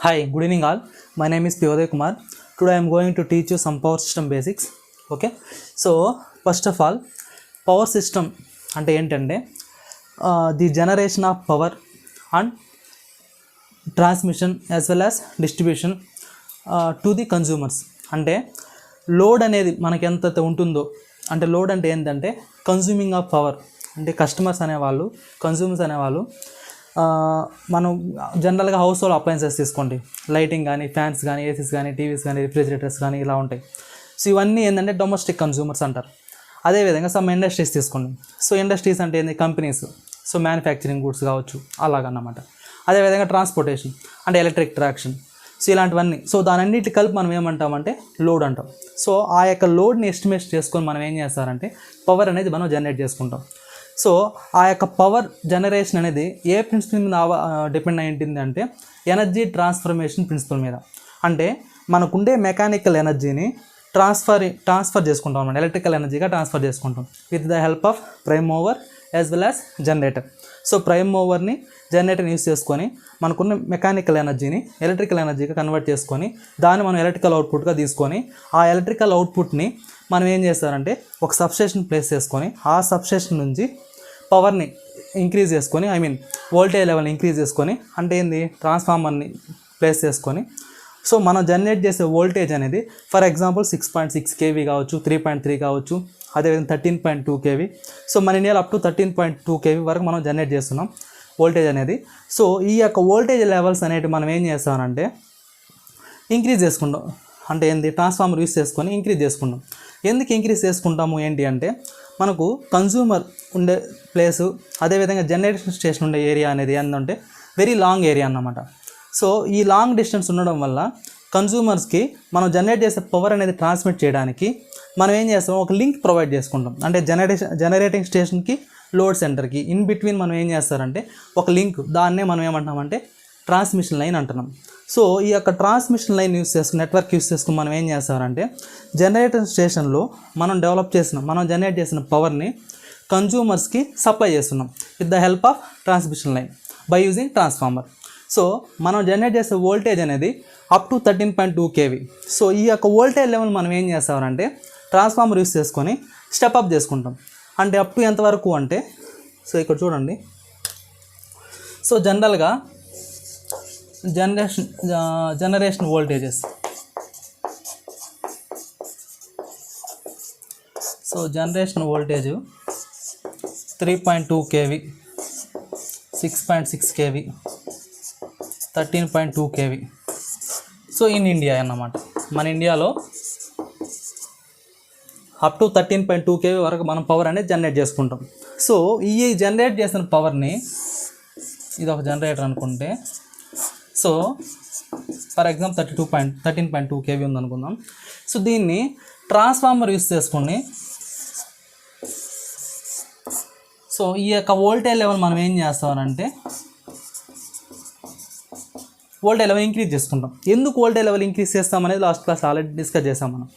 Hi, good evening all. My name is Pyoday Kumar. Today I am going to teach you some power system basics. Okay. So first of all, power system అంటే ఏంటంటే the generation of power and transmission as well as distribution to the consumers. అంటే load అనేది మనకి ఎంత ఉంటుందో, అంటే load అంటే ఏంటంటే కన్జ్యూమింగ్ ఆఫ్ పవర్. అంటే కస్టమర్స్ అనేవాళ్ళు, కన్జ్యూమర్స్ అనేవాళ్ళు మనం జనరల్గా హౌస్ హోల్డ్ అప్లయన్సెస్ తీసుకోండి, లైటింగ్ కానీ, ఫ్యాన్స్ కానీ, ఏసీస్ కానీ, టీవీస్ కానీ, రిఫ్రిజిరేటర్స్ కానీ ఇలా ఉంటాయి. సో ఇవన్నీ ఏంటంటే డొమెస్టిక్ కన్జ్యూమర్స్ అంటారు. అదేవిధంగా సమ్ ఇండస్ట్రీస్ తీసుకోండి. సో ఇండస్ట్రీస్ అంటే ఏంటి? కంపెనీస్. సో మ్యానుఫ్యాక్చరింగ్ గూడ్స్ కావచ్చు, అలాగన్నమాట. అదేవిధంగా ట్రాన్స్పోర్టేషన్ అంటే ఎలక్ట్రిక్ ట్రాక్షన్. సో ఇలాంటివన్నీ. సో దానన్నిటి కలిపి మనం ఏమంటామంటే లోడ్ అంటాం. సో ఆ యొక్క లోడ్ని ఎస్టిమేట్ చేసుకొని మనం ఏం చేస్తారంటే పవర్ అనేది మనం జనరేట్ చేసుకుంటాం. సో ఆ యొక్క పవర్ జనరేషన్ అనేది ఏ ప్రిన్సిపల్ మీద డిపెండ్ అయి ఉంటుంది అంటే ఎనర్జీ ట్రాన్స్ఫర్మేషన్ ప్రిన్సిపల్ మీద. అంటే మనకుండే మెకానికల్ ఎనర్జీని ట్రాన్స్ఫర్ చేసుకుంటాం అన్నమాట, ఎలక్ట్రికల్ ఎనర్జీగా ట్రాన్స్ఫర్ చేసుకుంటాం with the help of prime mover as well as generator. So prime మూవర్ని, జనరేటర్ని యూస్ చేసుకొని మనకున్న మెకానికల్ ఎనర్జీని ఎలక్ట్రికల్ ఎనర్జీగా కన్వర్ట్ చేసుకొని దాన్ని మనం ఎలక్ట్రికల్ అవుట్పుట్గా తీసుకొని ఆ ఎలక్ట్రికల్ అవుట్పుట్ని మనం ఏం చేస్తారంటే ఒక సబ్స్టేషన్ ప్లేస్ చేసుకొని ఆ సబ్స్టేషన్ నుంచి పవర్ని ఇంక్రీజ్ చేసుకొని, వోల్టేజ్ లెవెల్ని ఇంక్రీజ్ చేసుకొని, అంటే ఏంది, ట్రాన్స్ఫార్మర్ని ప్లేస్ చేసుకొని, సో మనం జనరేట్ చేసే వోల్టేజ్ అనేది ఫర్ ఎగ్జాంపుల్ 6.6 kV కావచ్చు, 3.3 కావచ్చు, అదేవిధంగా 13.2 kV. సో మన ఇండియాలో అప్ టు 13.2 kV వరకు మనం జనరేట్ చేస్తున్నాం వోల్టేజ్ అనేది. సో ఈ యొక్క వోల్టేజ్ లెవెల్స్ అనేవి మనం ఏం చేస్తామంటే ఇంక్రీజ్ చేసుకుంటాం. అంటే ఏంది, ట్రాన్స్ఫార్మర్ యూస్ చేసుకొని ఇంక్రీజ్ చేసుకుంటాం. ఎందుకు ఇంక్రీజ్ చేసుకుంటాము ఏంటి అంటే మనకు కన్జ్యూమర్ ఉండే ప్లేసు, అదేవిధంగా జనరేషన్ స్టేషన్ ఉండే ఏరియా అనేది ఏంటంటే వెరీ లాంగ్ ఏరియా అన్నమాట. సో ఈ లాంగ్ డిస్టెన్స్ ఉండడం వల్ల కన్జ్యూమర్స్కి మనం జనరేట్ చేసే పవర్ అనేది ట్రాన్స్మిట్ చేయడానికి మనం ఏం చేస్తాం, ఒక లింక్ ప్రొవైడ్ చేసుకుంటాం. అంటే జనరేటింగ్ స్టేషన్కి లోడ్ సెంటర్కి ఇన్ బిట్వీన్ మనం ఏం చేస్తారంటే ఒక లింక్, దాన్నే మనం ఏమంటామంటే ట్రాన్స్మిషన్ లైన్ అంటున్నాం. సో ఈ యొక్క ట్రాన్స్మిషన్ లైన్ యూస్ చేసుకుని, నెట్వర్క్ యూస్ చేసుకుని మనం ఏం చేస్తారంటే జనరేటర్ స్టేషన్లో మనం జనరేట్ చేసిన పవర్ని కన్జ్యూమర్స్కి సప్లై చేస్తున్నాం with the help of transmission line by using transformer. So మనం జనరేట్ చేసే వోల్టేజ్ అనేది అప్ టు 13.2 kV. సో ఈ యొక్క వోల్టేజ్ లెవెల్ మనం ఏం చేస్తామంటే ట్రాన్స్ఫార్మర్ యూస్ చేసుకొని స్టెప్ అప్ చేసుకుంటాం. అంటే అప్ టు ఎంతవరకు అంటే, సో ఇక్కడ చూడండి. సో జనరల్గా generation voltages. So generation voltage 3.2 kV, 6.6 kV, 13.2 kV. So in India అన్నమాట. మన ఇండియాలో అప్ టు 13.2 kV వరకు మనం పవర్ అనేది జనరేట్ చేసుకుంటాం. సో ఈ జనరేట్ చేసిన పవర్ని, ఇది ఒక జనరేటర్ అనుకుంటే, సో ఫర్ ఎగ్జాంపుల్ 13.2 kV ఉందనుకుందాం. సో దీన్ని ట్రాన్స్ఫార్మర్ యూస్ చేసుకుని, సో ఈ యొక్క వోల్టేజ్ లెవెల్ మనం ఏం చేస్తామనంటే వోల్టేజ్ లెవెల్ ఇంక్రీజ్ చేసుకుంటాం. ఎందుకు వోల్టేజ్ లెవెల్ ఇంక్రీజ్ చేస్తామనేది లాస్ట్ క్లాస్ ఆల్రెడీ డిస్కస్ చేసాం మనం.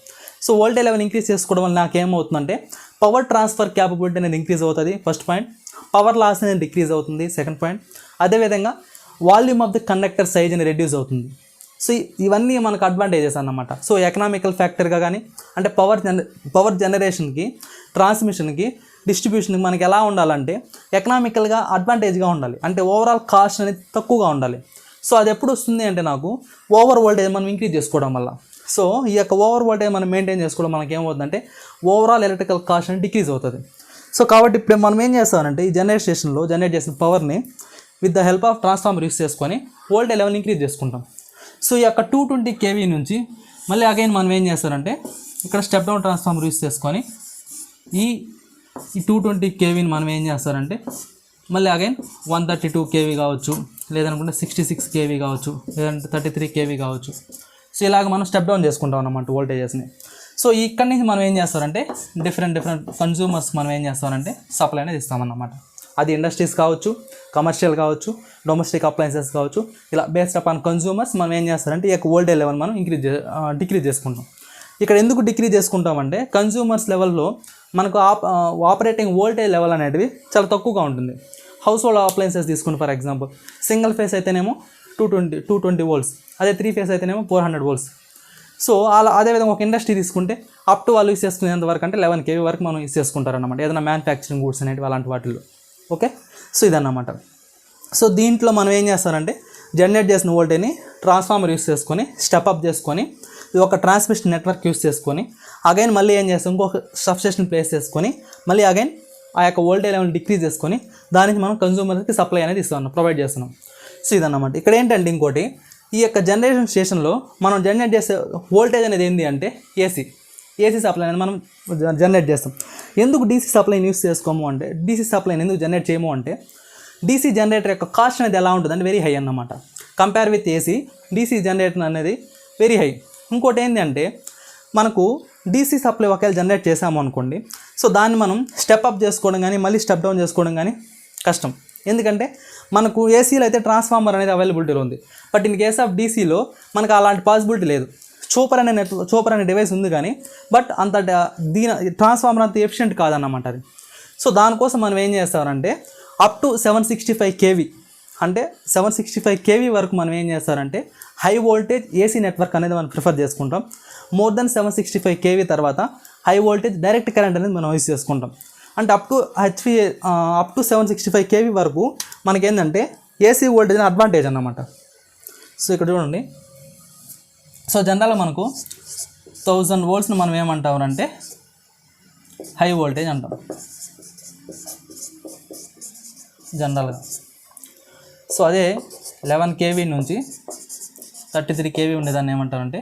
సో వోల్టేజ్ లెవెల్ ఇంక్రీజ్ చేసుకోవడం వల్ల నాకేమవుతుందంటే పవర్ ట్రాన్స్ఫర్ క్యాపబిలిటీ అనేది ఇంక్రీజ్ అవుతుంది, ఫస్ట్ పాయింట్. పవర్ లాస్ అనేది డిక్రీజ్ అవుతుంది, సెకండ్ పాయింట్. అదేవిధంగా volume of the conductor size అనేది రెడ్యూస్ అవుతుంది. సో ఇవన్నీ మనకు అడ్వాంటేజెస్ అన్నమాట. సో ఎకనామికల్ ఫ్యాక్టర్గా కానీ, అంటే పవర్ జనరేషన్కి, ట్రాన్స్మిషన్కి, డిస్ట్రిబ్యూషన్కి మనకి ఎలా ఉండాలంటే ఎకనామికల్గా అడ్వాంటేజ్గా ఉండాలి. అంటే ఓవరాల్ కాస్ట్ అనేది తక్కువగా ఉండాలి. సో అది ఎప్పుడు వస్తుంది అంటే నాకు ఓవర్ వోల్టేజ్ మనం ఇంక్రీజ్ చేసుకోవడం వల్ల. సో ఈ యొక్క ఓవర్ వోల్టేజ్ మనం మెయింటైన్ చేసుకోవడం మనకి ఏమవుతుందంటే ఓవరాల్ ఎలక్ట్రికల్ కాస్ట్ అనేది డిక్రీజ్ అవుతుంది. సో కాబట్టి ఇప్పుడు మనం ఏం చేస్తామంటే ఈ జనరేట్ స్టేషన్లో జనరేట్ చేసిన పవర్ని with the help of transformer use చేసుకొని వోల్టేజ్ లెవెల్ ఇంక్రీజ్ చేసుకుంటాం. సో ఈ యొక్క 220 kV నుంచి మళ్ళీ అగైన్ మనం ఏం చేస్తారంటే ఇక్కడ స్టెప్ డౌన్ ట్రాన్స్ఫార్మర్ యూస్ చేసుకొని ఈ 220 kVని మనం ఏం చేస్తారంటే మళ్ళీ అగైన్ 132 kV కావచ్చు, లేదనుకుంటే 66 kV కావచ్చు, లేదంటే 33 kV కావచ్చు. సో ఇలాగ మనం స్టెప్ డౌన్ చేసుకుంటాం అన్నమాట వోల్టేజెస్ని. సో ఇక్కడి నుంచి మనం ఏం చేస్తారంటే డిఫరెంట్ కన్జ్యూమర్స్ మనం ఏం చేస్తారంటే సప్లై అనేది ఇస్తామన్నమాట. అది ఇండస్ట్రీస్ కావచ్చు, కమర్షియల్ కావచ్చు, డొమెస్టిక్ అప్లయన్సెస్ కావచ్చు. ఇలా బేస్డ్ అపాన్ కన్జ్యూమర్స్ మనం ఏం చేస్తారంటే ఈ యొక్క వోల్టేజ్ లెవెల్ మనం డిక్రీజ్ చేసుకుంటాం. ఇక్కడ ఎందుకు డిక్రీజ్ చేసుకుంటామంటే కన్జ్యూమర్స్ లెవెల్లో మనకు ఆపరేటింగ్ వోల్టేజ్ లెవెల్ అనేటివి చాలా తక్కువగా ఉంటుంది. హౌస్ హోల్డ్ అప్లయన్సెస్ తీసుకుని ఫర్ ఎగ్జాంపుల్ సింగిల్ ఫేస్ అయితేనేమో 220 వోల్ట్స్. అదే 3 ఫేస్ అయితేనేమో 400 వోల్ట్స్. సో అదేవిధంగా ఒక ఇండస్ట్రీ తీసుకుంటే అప్ టు వాళ్ళు యూస్ చేసుకునేంత వరకు అంటే 11 kV వరకు మనం యూస్ చేసుకుంటారన్నమాట, ఏదైనా మ్యానుఫ్యాక్చరింగ్ గూడ్స్ అనేవి అలాంటి వాటిల్లో. ఓకే, సో ఇదన్నమాట. సో దీంట్లో మనం ఏం చేస్తారంటే జనరేట్ చేసిన వోల్టేజ్ని ట్రాన్స్ఫార్మర్ యూస్ చేసుకొని స్టెప్ అప్ చేసుకొని ఒక ట్రాన్స్మిషన్ నెట్వర్క్ యూస్ చేసుకొని అగైన్ మళ్ళీ ఏం చేస్తాం, ఇంకొక సబ్స్టేషన్ ప్లేస్ చేసుకొని మళ్ళీ అగైన్ ఆ యొక్క వోల్టేజ్ లెవెల్ డిక్రీజ్ చేసుకొని దానికి మనం కన్జ్యూమర్కి సప్లై అనేది ఇస్తున్నాం, ప్రొవైడ్ చేస్తున్నాం. సో ఇదన్నమాట. ఇక్కడ ఏంటంటే ఇంకోటి, ఈ యొక్క జనరేషన్ స్టేషన్లో మనం జనరేట్ చేసే వోల్టేజ్ అనేది ఏంటి అంటే ఏసీ సప్లై అనేది మనం జనరేట్ చేస్తాం. ఎందుకు డీసీ సప్లైని యూస్ చేసుకోము అంటే, డీసీ సప్లైని ఎందుకు జనరేట్ చేయము అంటే, డీసీ జనరేటర్ యొక్క కాస్ట్ అనేది ఎలా ఉంటుంది అంటే వెరీ హై అన్నమాట. Compare with AC DC generator అనేది వెరీ హై. ఇంకోటి ఏంటంటే మనకు డీసీ సప్లై ఒకవేళ జనరేట్ చేసాము అనుకోండి, సో దాన్ని మనం స్టెప్ అప్ చేసుకోవడం కానీ మళ్ళీ స్టెప్ డౌన్ చేసుకోవడం కానీ కష్టం. ఎందుకంటే మనకు ఏసీలో అయితే ట్రాన్స్ఫార్మర్ అనేది అవైలబిలిటీలో ఉంది, బట్ ఇన్ కేస్ ఆఫ్ డీసీలో మనకు అలాంటి పాసిబిలిటీ లేదు. చూపర్ అనే డివైస్ ఉంది కానీ బట్ అంత ట్రాన్స్ఫార్మర్ అంత ఎఫిషియెంట్ కాదన్నమాట అది. సో దానికోసం మనం ఏం చేస్తారంటే అప్ టు 765 kV అంటే 765 kV వరకు మనం ఏం చేస్తారంటే హై వోల్టేజ్ ఏసీ నెట్వర్క్ అనేది మనం ప్రిఫర్ చేసుకుంటాం. మోర్ దెన్ 765 kV తర్వాత హై వోల్టేజ్ డైరెక్ట్ కరెంట్ అనేది మనం యూస్ చేసుకుంటాం. అంటే అప్ టు 765 kV వరకు మనకేంటంటే ఏసీ వోల్టేజ్ అడ్వాంటేజ్ అన్నమాట. సో ఇక్కడ చూడండి, సో జనరల్గా మనకు 1000 voltsని మనం ఏమంటామంటే హై వోల్టేజ్ అంటాం జనరల్గా. సో అదే 11 kV నుంచి 33 kV ఉండేదాన్ని ఏమంటారంటే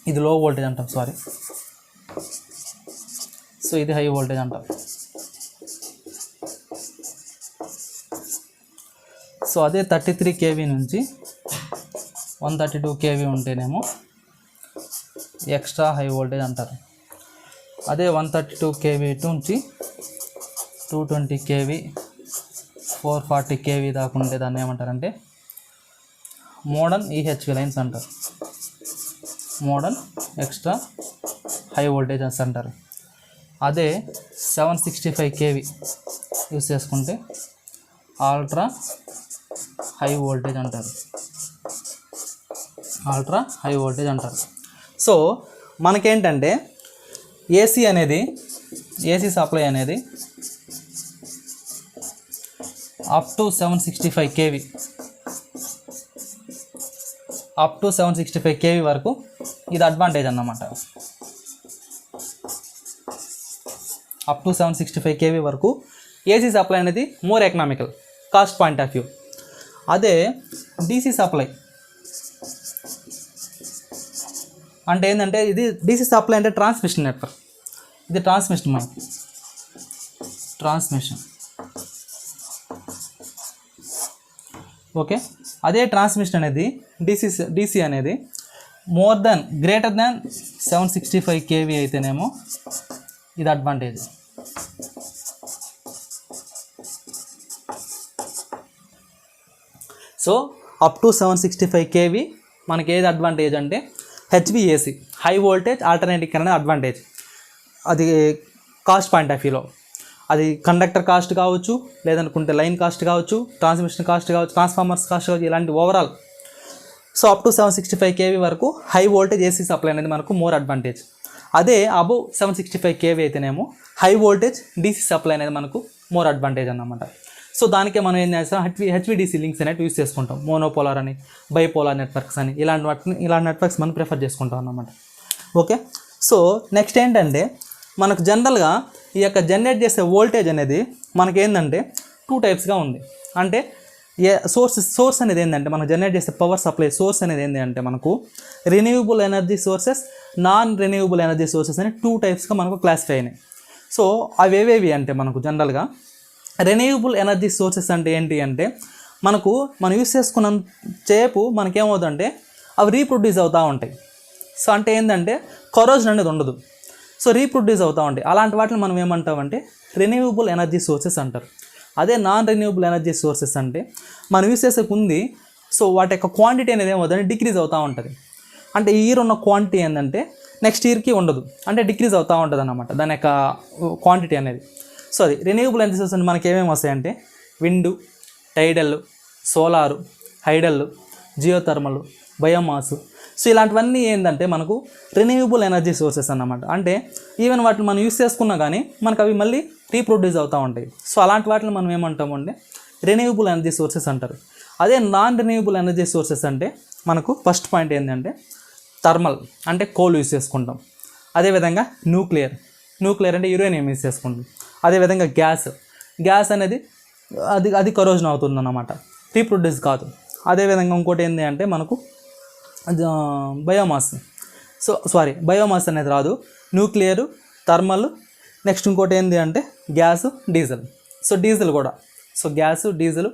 ఇది లో వోల్టేజ్ అంటాం, సారీ. సో ఇది హై వోల్టేజ్ అంటాం. సో అదే 33 kV నుంచి 132 kV ఉంటేనేమో ఎక్స్ట్రా హై వోల్టేజ్ అంటారు. అదే 132 kV నుంచి 220 kV 440 kV దాకా ఉంటే దాన్ని ఏమంటారంటే మోడర్న్ ఈహెచ్వి లైన్స్ అంటారు, మోడర్న్ ఎక్స్ట్రా హై వోల్టేజెస్ అంటారు. అదే 765 kV యూస్ చేసుకుంటే అల్ట్రా హై వోల్టేజ్ అంటారు, అల్ట్రా హై వోల్టేజ్ అంటారు. సో మనకేంటంటే ఏసీ సప్లై అనేది అప్ టు 765 kV వరకు ఇది అడ్వాంటేజ్ అన్నమాట. అప్ టు 765 kV వరకు ఏసీ సప్లై అనేది more economical cost point of view. అదే డీసీ సప్లై అంటే ఏంటంటే ఇది డీసీ సప్లై అంటే ట్రాన్స్మిషన్ నెట్వర్క్, ఇది ట్రాన్స్మిషన్ ఓకే. అదే ట్రాన్స్మిషన్ అనేది డీసీ అనేది గ్రేటర్ దాన్ 765 kV అయితేనేమో ఇది advantage. So up to 765 kV మనకి ఏది అడ్వాంటేజ్ అంటే HVAC high voltage alternative current advantage. అది కాస్ట్ పాయింట్ ఆఫ్ వ్యూలో అది కండక్టర్ కాస్ట్ కావచ్చు, లేదనుకుంటే లైన్ కాస్ట్ కావచ్చు, ట్రాన్స్మిషన్ కాస్ట్ కావచ్చు, ట్రాన్స్ఫార్మర్స్ కాస్ట్ కావచ్చు, ఇలాంటి overall. So up to 765 kV వరకు హై వోల్టేజ్ ఏసీ సప్లై అనేది మనకు మోర్ అడ్వాంటేజ్. అదే అబవ్ 765 kV అయితేనేమో హై వోల్టేజ్ డీసీ సప్లై అనేది మనకు మోర్ అడ్వాంటేజ్ అన్నమాట. సో దానికే మనం ఏం చేస్తాం, హెచ్విడిసి లింక్స్ అనేవి యూస్ చేసుకుంటాం. మోనోపోలార్ అని, బైపోలార్ నెట్వర్క్స్ అని ఇలాంటి నెట్వర్క్స్ మనం ప్రిఫర్ చేసుకుంటాం అన్నమాట. ఓకే. సో నెక్స్ట్ ఏంటంటే మనకు జనరల్గా ఈ యొక్క జనరేట్ చేసే వోల్టేజ్ అనేది మనకేంటంటే 2 టైప్స్గా ఉంది. అంటే సోర్స్ అనేది ఏంటంటే మనం జనరేట్ చేసే పవర్ సప్లై సోర్స్ అనేది ఏంటి అంటే మనకు renewable energy sources, non renewable energy sources అని 2 టైప్స్గా మనకు క్లాసిఫై అయినాయి. సో అవి ఏవేవి అంటే మనకు జనరల్గా రెన్యూవబుల్ ఎనర్జీ సోర్సెస్ అంటే ఏంటి అంటే మనం యూస్ చేసుకున్నంత సేపు మనకేమవుతుందంటే అవి రీప్రొడ్యూస్ అవుతూ ఉంటాయి. సో అంటే ఏంటంటే కరోజన్ అనేది ఉండదు, సో రీప్రొడ్యూస్ అవుతూ ఉంటాయి. అలాంటి వాటిని మనం ఏమంటామంటే రెన్యూవబుల్ ఎనర్జీ సోర్సెస్ అంటారు. అదే నాన్ రెన్యూవబుల్ ఎనర్జీ సోర్సెస్ అంటే మనం యూస్ చేసే ఉంది, సో వాటి యొక్క క్వాంటిటీ అనేది ఏమవుతుందంటే డిక్రీజ్ అవుతూ ఉంటుంది. అంటే ఈ ఇయర్ ఉన్న క్వాంటిటీ ఏంటంటే నెక్స్ట్ ఇయర్కి ఉండదు, అంటే డిక్రీజ్ అవుతూ ఉంటుంది అన్నమాట దాని యొక్క క్వాంటిటీ అనేది. సో అది రెన్యూవబుల్ ఎనర్జీ సోర్స్ అంటే మనకి ఏమేమి వస్తాయంటే wind, టైడల్, solar, hydel, geothermal, biomass. So ఇలాంటివన్నీ ఏంటంటే మనకు రెన్యూవబుల్ ఎనర్జీ సోర్సెస్ అన్నమాట. అంటే ఈవెన్ వాటిని మనం యూస్ చేసుకున్నా కానీ మనకు అవి మళ్ళీ రీప్రొడ్యూస్ అవుతూ ఉంటాయి. సో అలాంటి వాటిని మనం ఏమంటామంటే రెన్యూవబుల్ ఎనర్జీ సోర్సెస్ అంటారు. అదే నాన్ రెన్యూవబుల్ ఎనర్జీ సోర్సెస్ అంటే మనకు ఫస్ట్ పాయింట్ ఏంటంటే థర్మల్ అంటే కోల్ యూస్ చేసుకుంటాం. అదేవిధంగా న్యూక్లియర్ అంటే యురేనియం యూస్ చేసుకుంటాం. అదేవిధంగా గ్యాస్ అనేది అది కరోజన్ అవుతుంది అన్నమాట, రీప్రొడ్యూస్ కాదు. అదేవిధంగా ఇంకోటి ఏంటి అంటే మనకు బయోమాస్. బయోమాస్ అనేది రాదు, న్యూక్లియర్, థర్మల్, నెక్స్ట్ ఇంకోటి ఏంటి అంటే గ్యాస్, డీజిల్. సో డీజిల్ కూడా, so gas, diesel,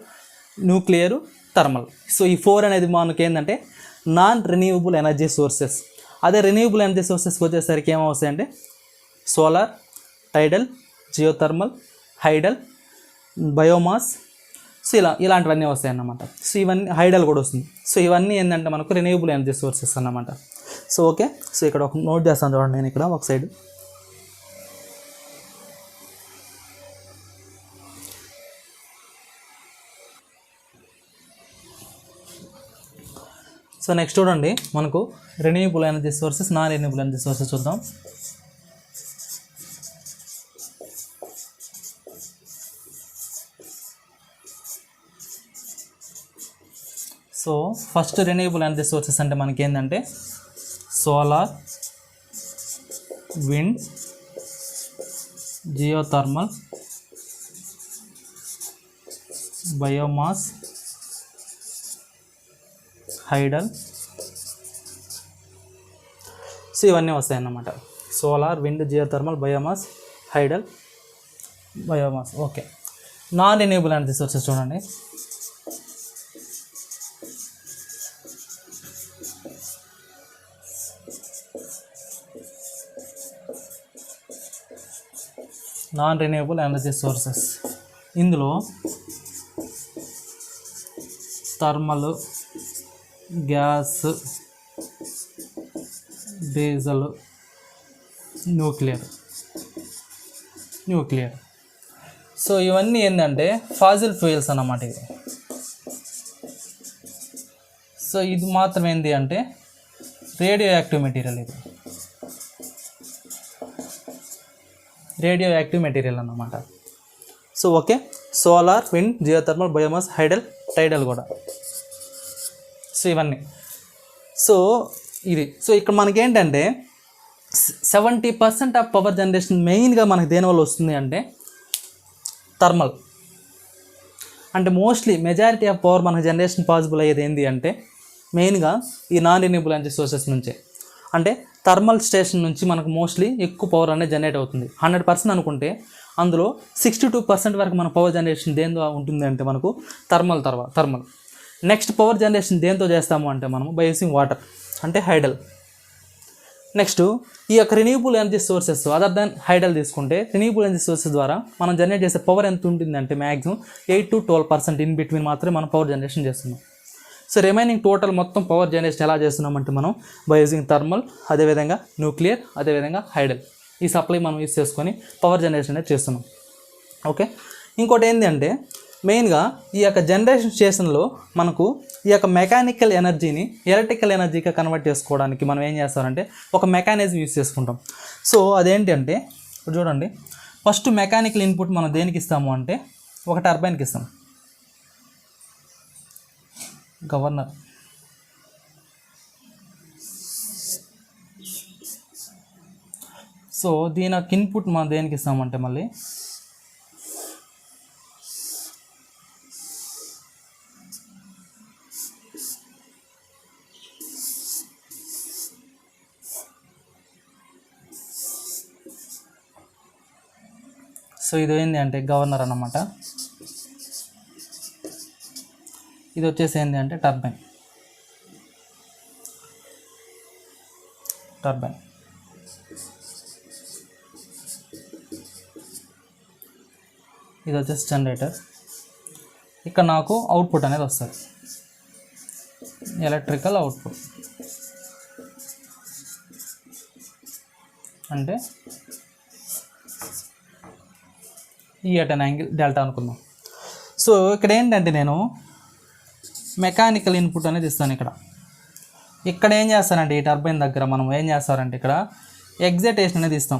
nuclear, thermal. So ఈ 4 అనేది మనకి ఏంటంటే నాన్ రెన్యూవబుల్ ఎనర్జీ సోర్సెస్. అదే రెన్యూవబుల్ ఎనర్జీ సోర్సెస్కి వచ్చేసరికి ఏమవుతాయంటే solar, tidal, geothermal, hydel, biomass. So ఇలాంటివన్నీ వస్తాయి అన్నమాట. సో ఇవన్నీ హైడల్ కూడా వస్తుంది. సో ఇవన్నీ ఏంటంటే మనకు రెన్యూవబుల్ ఎనర్జీ సోర్సెస్ అన్నమాట. సో ఓకే, సో ఇక్కడ ఒక నోట్ చేస్తాను చూడండి, నేను ఇక్కడ ఒక సైడ్. సో నెక్స్ట్ చూడండి, మనకు renewable energy sources, non renewable energy sources చూద్దాం. So first renewable energy sources అంటే మనకి ఏంటంటే solar, wind, geothermal, biomass, hydel. So ఇవన్నీ వస్తాయన్నమాట. Solar, wind, geothermal, biomass, hydel, biomass. Okay, non renewable energy sources చూడండి. Non renewable energy sources, ఇందులో thermal, gas, diesel, nuclear. So ఇవన్నీ ఏంటంటే fossil fuels అన్నమాట ఇది. సో ఇది మాత్రం ఏంటి అంటే రేడియో యాక్టివ్ మెటీరియల్. ఇది రేడియో యాక్టివ్ మెటీరియల్ అన్నమాట. So okay, solar, wind, geothermal, biomass, hydel, టైడల్ కూడా. సో ఇవన్నీ. సో ఇక్కడ మనకేంటంటే 70% ఆఫ్ పవర్ జనరేషన్ మెయిన్గా మనకు దేనివల్ల వస్తుంది అంటే థర్మల్. అంటే మోస్ట్లీ మెజారిటీ ఆఫ్ పవర్ మనకు జనరేషన్ పాసిబుల్ అయ్యేది ఏంటి అంటే మెయిన్గా ఈ నాన్ రెన్యూవబుల్ ఎనర్జీ సోర్సెస్ నుంచే. అంటే థర్మల్ స్టేషన్ నుంచి మనకు మోస్ట్లీ ఎక్కువ పవర్ అనేది జనరేట్ అవుతుంది. 100% అనుకుంటే అందులో 62% వరకు మన పవర్ జనరేషన్ దేంతో ఉంటుంది అంటే మనకు థర్మల్. నెక్స్ట్ పవర్ జనరేషన్ దేంతో చేస్తాము అంటే మనము బై యూసింగ్ వాటర్ అంటే హైడల్. నెక్స్ట్ ఈ యొక్క renewable energy sources other than hydel తీసుకుంటే రెన్యూవబుల్ ఎనర్జీ సోర్సెస్ ద్వారా మనం జనరేట్ చేసే పవర్ ఎంత ఉంటుంది అంటే మ్యాక్సిమం 8 to 12% ఇన్ బిట్వీన్ మాత్రమే మనం పవర్ జనరేషన్ చేస్తున్నాం. సో రిమైనింగ్ టోటల్ మొత్తం పవర్ జనరేషన్ ఎలా చేస్తున్నామంటే మనం బై యూజింగ్ థర్మల్, అదేవిధంగా న్యూక్లియర్, అదేవిధంగా హైడల్. ఈ సప్లై మనం యూజ్ చేసుకొని పవర్ జనరేషన్ అనేది చేస్తున్నాం. ఓకే, ఇంకోటి ఏంటి అంటే మెయిన్గా ఈ యొక్క జనరేషన్ స్టేషన్లో మనకు ఈ యొక్క మెకానికల్ ఎనర్జీని ఎలక్ట్రికల్ ఎనర్జీగా కన్వర్ట్ చేసుకోవడానికి మనం ఏం చేస్తామంటే ఒక మెకానిజం యూజ్ చేసుకుంటాం. సో అదేంటి అంటే చూడండి, ఫస్ట్ మెకానికల్ ఇన్పుట్ మనం దేనికి ఇస్తాము అంటే ఒక టర్బైన్కి ఇస్తాం, గవర్నర్. సో దీని యొక్క ఇన్పుట్ మనం దేనికి ఇస్తామంటే మళ్ళీ సో ఇది ఏంటి అంటే గవర్నర్ అన్నమాట. ఇది వచ్చేసి ఏంటి అంటే టర్బైన్. ఇది వచ్చేసి జనరేటర్. ఇక్కడ నాకు అవుట్పుట్ అనేది వస్తుంది, ఎలక్ట్రికల్ అవుట్పుట్. అంటే ఈ అటెన్ యాంగిల్ డెల్టా అనుకుందాం. సో ఇక్కడ ఏంటంటే నేను మెకానికల్ ఇన్పుట్ అనేది ఇస్తాను. ఇక్కడ ఏం చేస్తానంటే ఈ టర్బైన్ దగ్గర మనం ఏం చేస్తారంటే ఇక్కడ ఎగ్జైటేషన్ అనేది ఇస్తాం.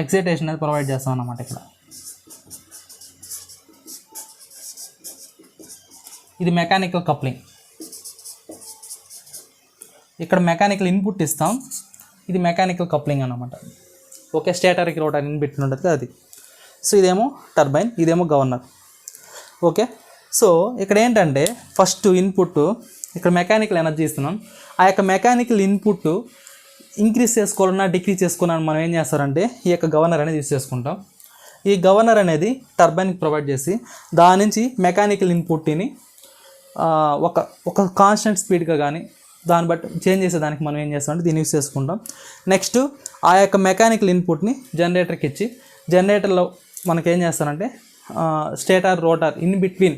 ఎగ్జైటేషన్ అనేది ప్రొవైడ్ చేస్తాం అన్నమాట. ఇది మెకానికల్ కప్లింగ్. ఇక్కడ మెకానికల్ ఇన్పుట్ ఇస్తాం, ఇది మెకానికల్ కప్లింగ్ అన్నమాట. ఓకే, స్టేటర్కి రోటర్ ఇన్బిట్ ఉంటుంది కదా అది. సో ఇదేమో టర్బైన్, ఇదేమో గవర్నర్. ఓకే, సో ఇక్కడ ఏంటంటే ఫస్ట్ ఇన్పుట్ ఇక్కడ మెకానికల్ ఎనర్జీ ఇస్తున్నాం. ఆ యొక్క మెకానికల్ ఇన్పుట్ ఇంక్రీజ్ చేసుకోవాలన్నా డిక్రీజ్ చేసుకోవాలన్నా మనం ఏం చేస్తారంటే ఈ యొక్క గవర్నర్ అనేది యూజ్ చేసుకుంటాం. ఈ గవర్నర్ అనేది టర్బైన్కి ప్రొవైడ్ చేసి దాని నుంచి మెకానికల్ ఇన్పుట్ని ఒక కాన్స్టెంట్ స్పీడ్గా కానీ దాన్ని బట్టి చేంజ్ చేసేదానికి మనం ఏం చేస్తామంటే దీన్ని యూజ్ చేసుకుంటాం. నెక్స్ట్ ఆ యొక్క మెకానికల్ ఇన్పుట్ని జనరేటర్కి ఇచ్చి జనరేటర్లో మనకి ఏం చేస్తారంటే stator rotor in between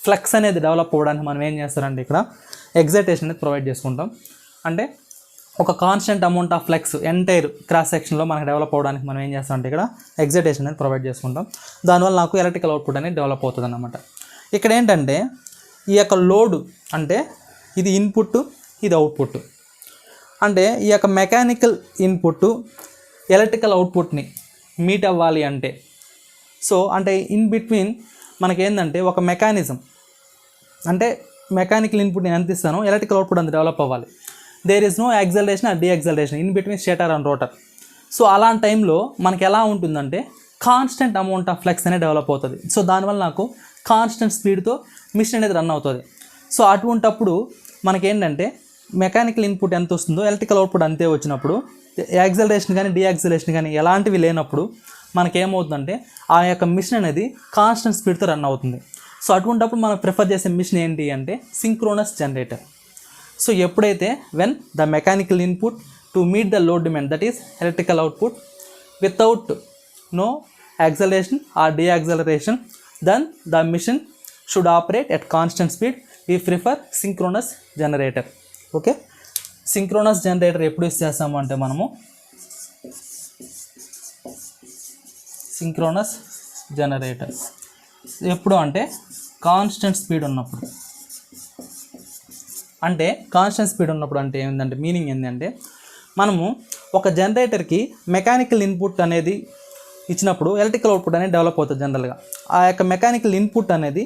flux అనేది డెవలప్ అవ్వడానికి మనం ఏం చేస్తారంటే ఇక్కడ ఎగ్జైటేషన్ అనేది ప్రొవైడ్ చేసుకుంటాం. అంటే ఒక constant amount of flux entire cross సెక్షన్లో మనకి డెవలప్ అవ్వడానికి మనం ఏం చేస్తామంటే ఇక్కడ ఎగ్జైటేషన్ అనేది ప్రొవైడ్ చేసుకుంటాం. దానివల్ల నాకు ఎలక్ట్రికల్ అవుట్పుట్ అనేది డెవలప్ అవుతుంది అన్నమాట. ఇక్కడ ఏంటంటే ఈ యొక్క లోడ్ అంటే ఇది ఇన్పుట్, ఇది అవుట్పుట్. అంటే ఈ యొక్క మెకానికల్ ఇన్పుట్ ఎలక్ట్రికల్ అవుట్పుట్ని మీట్ అవ్వాలి అంటే సో అంటే ఇన్ బిట్వీన్ మనకేందంటే ఒక మెకానిజం అంటే మెకానికల్ ఇన్పుట్ నేను ఎంత ఇస్తానో ఎలక్ట్రికల్ అవుట్పుట్ అంత డెవలప్ అవ్వాలి. There is no acceleration or deacceleration in between stator and rotor. So అలాంటి టైంలో మనకి ఎలా ఉంటుందంటే కాన్స్టెంట్ అమౌంట్ ఆఫ్ ఫ్లక్స్ అనేది డెవలప్ అవుతుంది. సో దానివల్ల నాకు కాన్స్టెంట్ స్పీడ్తో మిషన్ అనేది రన్ అవుతుంది. సో అటువంటప్పుడు మనకేంటంటే మెకానికల్ ఇన్పుట్ ఎంత వస్తుందో ఎలక్ట్రికల్ అవుట్పుట్ అంతే వచ్చినప్పుడు యాక్సలరేషన్ కానీ డీయాక్సలరేషన్ కానీ ఎలాంటివి లేనప్పుడు మనకేమవుతుందంటే ఆ యొక్క మిషన్ అనేది కాన్స్టెంట్ స్పీడ్తో రన్ అవుతుంది. సో అటువంటప్పుడు మనం ప్రిఫర్ చేసే మిషన్ ఏంటి అంటే సింక్రోనస్ జనరేటర్. సో ఎప్పుడైతే when the mechanical input to meet the load demand that is electrical output without no acceleration or deacceleration then the machine should operate at constant speed. We prefer synchronous generator. Okay, synchronous generator ఎప్పుడు use చేస్తాము అంటే మనము synchronous generator ఎప్పుడు అంటే constant speed ఉన్నప్పుడు. అంటే constant speed ఉన్నప్పుడు అంటే ఏంటంటే మీనింగ్ ఏంటంటే మనము ఒక జనరేటర్కి మెకానికల్ ఇన్పుట్ అనేది ఇచ్చినప్పుడు ఎలక్ట్రికల్ అవుట్పుట్ అనేది డెవలప్ అవుతుంది జనరల్గా. ఆ యొక్క మెకానికల్ ఇన్పుట్ అనేది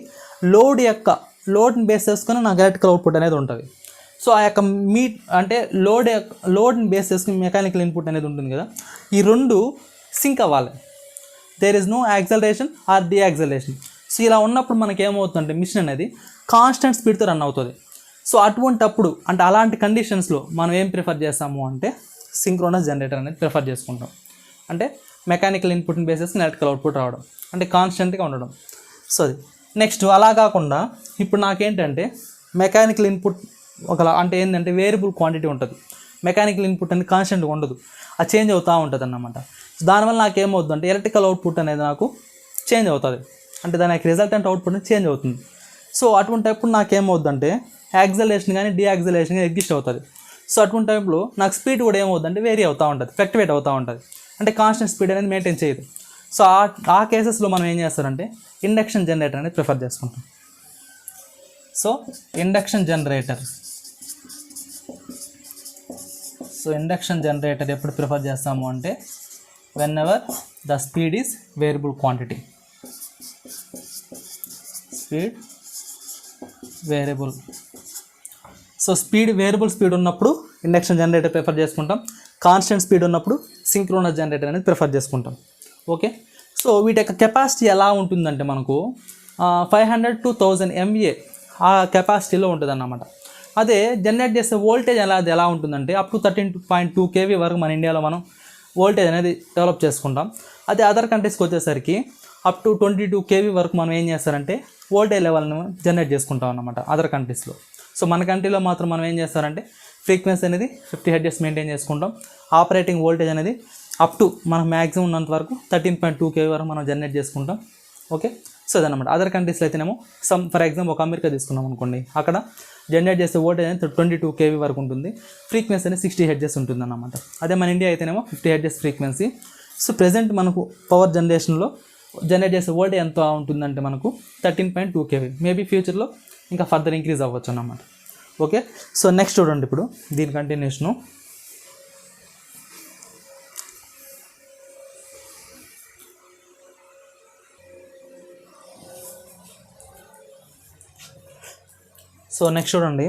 లోడ్ని బేస్ చేసుకుని నాకు ఎలక్ట్రికల్ అవుట్పుట్ అనేది ఉంటుంది. సో ఆ యొక్క అంటే లోడ్ని బేస్ చేసుకుని మెకానికల్ ఇన్పుట్ అనేది ఉంటుంది కదా, ఈ రెండు సింక్ అవ్వాలి. There is no acceleration or deacceleration. So ఇలా ఉన్నప్పుడు మనకి ఏమవుతుందంటే మిషన్ అనేది కాన్స్టెంట్ స్పీడ్తో రన్ అవుతుంది. సో అటువంటప్పుడు అంటే అలాంటి కండిషన్స్లో మనం ఏం ప్రిఫర్ చేస్తాము అంటే సింక్రోనస్ జనరేటర్ అనేది ప్రిఫర్ చేసుకుంటాం. అంటే మెకానికల్ ఇన్పుట్ని బేస్ చేసుకుని ఎలక్ట్రికల్ అవుట్పుట్ రావడం అంటే కాన్స్టెంట్గా ఉండడం. సో అది నెక్స్ట్ అలా కాకుండా ఇప్పుడు నాకేంటంటే మెకానికల్ ఇన్పుట్ అంటే ఏంటంటే వేరియబుల్ క్వాంటిటీ ఉంటుంది. మెకానికల్ ఇన్పుట్ అనేది కాన్స్టెంట్గా ఉండదు, అది చేంజ్ అవుతూ ఉంటుంది అన్నమాట. దానివల్ల నాకేమవుతుంది అంటే ఎలక్ట్రికల్ అవుట్పుట్ అనేది నాకు చేంజ్ అవుతుంది. అంటే దాని యొక్క రిజల్టెంట్ అవుట్పుట్ చేంజ్ అవుతుంది. సో అటువంటిప్పుడు నాకేమవుతుందంటే యాక్సలరేషన్ కానీ డీయాక్సలరేషన్ కానీ ఎగ్జిస్ట్ అవుతుంది. సో అటువంటి టైంలో నాకు స్పీడ్ కూడా ఏమవుతుందంటే వేరీ అవుతూ ఉంటుంది, ఫ్లక్చువేట్ అవుతూ ఉంటుంది. అంటే కాన్స్టెంట్ స్పీడ్ అనేది మెయింటైన్ చేయదు. సో ఆ కేసెస్లో మనం ఏం చేస్తారంటే ఇండక్షన్ జనరేటర్ అనేది ప్రిఫర్ చేసుకుంటాం. సో ఇండక్షన్ జనరేటర్ ఎప్పుడు ప్రిఫర్ చేస్తాము అంటే when ever the speed is variable quantity. Speed variable. So variable speed ఉన్నప్పుడు ఇండక్షన్ జనరేటర్ ప్రిఫర్ చేసుకుంటాం. కాన్స్టెంట్ స్పీడ్ ఉన్నప్పుడు సింక్రోనస్ జనరేటర్ అనేది ప్రిఫర్ చేసుకుంటాం. ఓకే, సో వీటి యొక్క కెపాసిటీ ఎలా ఉంటుందంటే మనకు 500 to 1000 MVA ఆ కెపాసిటీలో ఉంటుంది అన్నమాట. అదే జనరేట్ చేసే వోల్టేజ్ ఎలా ఉంటుందంటే అప్ టు 13.2 kV వరకు మన ఇండియాలో మనం వోల్టేజ్ అనేది డెవలప్ చేసుకుంటాం. అదే అదర్ కంట్రీస్కి వచ్చేసరికి అప్ టు 22 kV వరకు మనం ఏం చేస్తారంటే వోల్టేజ్ లెవెల్ని జనరేట్ చేసుకుంటాం అన్నమాట అదర్ కంట్రీస్లో. సో మన కంట్రీలో మాత్రం మనం ఏం చేస్తారంటే ఫ్రీక్వెన్సీ అనేది 50 Hz మెయింటైన్ చేసుకుంటాం. ఆపరేటింగ్ వోల్టేజ్ అనేది అప్ టు మనకు మ్యాక్సిమం ఉన్నంత వరకు 13.2 kV వరకు మనం జనరేట్ చేసుకుంటాం. ఓకే, సో అదనమాట. అదర్ కంట్రీస్లో అయితేనేమో ఫర్ ఎగ్జాంపుల్ ఒక అమెరికా తీసుకున్నాం అనుకోండి, అక్కడ జనరేట్ చేసే వోల్టేజ్ అనేది 22 kV వరకు ఉంటుంది. ఫ్రీక్వెన్సీ అనేది 60 Hz ఉంటుంది అన్నమాట. అదే మన ఇండియా అయితేనేమో 50 Hz ఫ్రీక్వెన్సీ, సో ప్రజెంట్ మనకు పవర్ జనరేషన్లో జనరేట్ చేసే వోల్టేజ్ ఎంత ఉంటుందంటే మనకు 13.2 kV. మేబీ ఫ్యూచర్లో ఇంకా ఫర్దర్ ఇంక్రీజ్ అవ్వచ్చు అన్నమాట. ఓకే, సో నెక్స్ట్ చూడండి ఇప్పుడు దీని కంటిన్యూషను. సో నెక్స్ట్ చూడండి,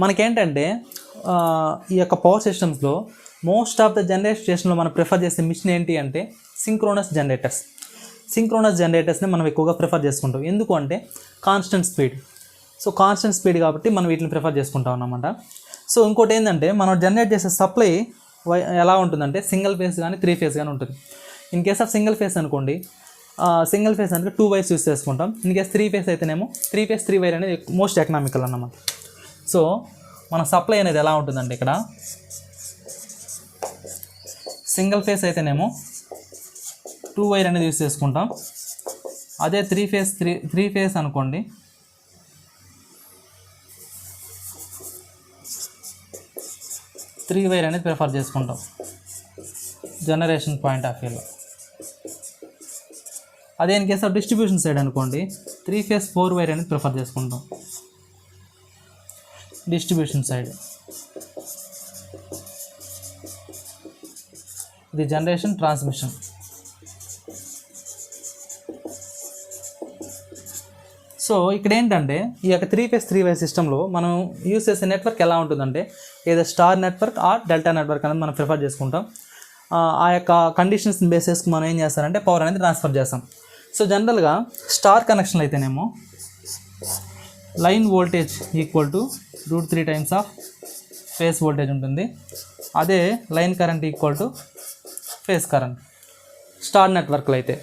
మనకేంటంటే ఈ యొక్క పవర్ సిస్టమ్స్లో మోస్ట్ ఆఫ్ ద జనరేషన్ స్టేషన్లో మనం ప్రిఫర్ చేసే మిషన్ ఏంటి అంటే సింక్రోనస్ జనరేటర్స్. సింక్రోనస్ జనరేటర్స్ని మనం ఎక్కువగా ప్రిఫర్ చేసుకుంటాం. ఎందుకు అంటే constant speed. So constant speed కాబట్టి మనం వీటిని ప్రిఫర్ చేసుకుంటాం అన్నమాట. సో ఇంకోటి ఏంటంటే మనం జనరేట్ చేసే సప్లై ఎలా ఉంటుందంటే సింగిల్ ఫేస్ కానీ 3 ఫేస్ కానీ ఉంటుంది. In case of single phase అనుకోండి, సింగిల్ ఫేస్ అంటే 2 వైర్స్ యూస్ చేసుకుంటాం. ఇన్ కేస్ 3 ఫేస్ అయితేనేమో 3 ఫేస్ 3 వైర్ అనేది మోస్ట్ ఎకనామికల్ అన్నమాట. సో మన సప్లై అనేది ఎలా ఉంటుందంటే ఇక్కడ సింగిల్ ఫేస్ అయితేనేమో 2 వైర్ అనేది యూస్ చేసుకుంటాం. అదే 3 ఫేస్ అనుకోండి, 3 వైర్ అనేది ప్రిఫర్ చేసుకుంటాం జనరేషన్ పాయింట్ ఆఫ్ వ్యూలో. అదే in case of distribution side అనుకోండి, 3 ఫేస్ 4 వైర్ అనేది ప్రిఫర్ చేసుకుంటాం డిస్ట్రిబ్యూషన్ సైడ్. ఇది జనరేషన్ ట్రాన్స్మిషన్. సో ఇక్కడ ఏంటంటే ఈ యొక్క 3 ఫేస్ 3 వైర్ సిస్టంలో మనం యూస్ చేసే నెట్వర్క్ ఎలా ఉంటుందంటే ఏదో star network or delta network అనేది మనం ప్రిఫర్ చేసుకుంటాం. ఆ యొక్క కండిషన్స్ని బేస్ చేసుకుని మనం ఏం చేస్తారంటే పవర్ అనేది ట్రాన్స్ఫర్ చేస్తాం. సో జనరల్గా స్టార్ కనెక్షన్ అయితేనేమో line voltage equal to √3 times of phase voltage ఉంటుంది. అదే line current equal to phase current star నెట్వర్క్లో అయితే.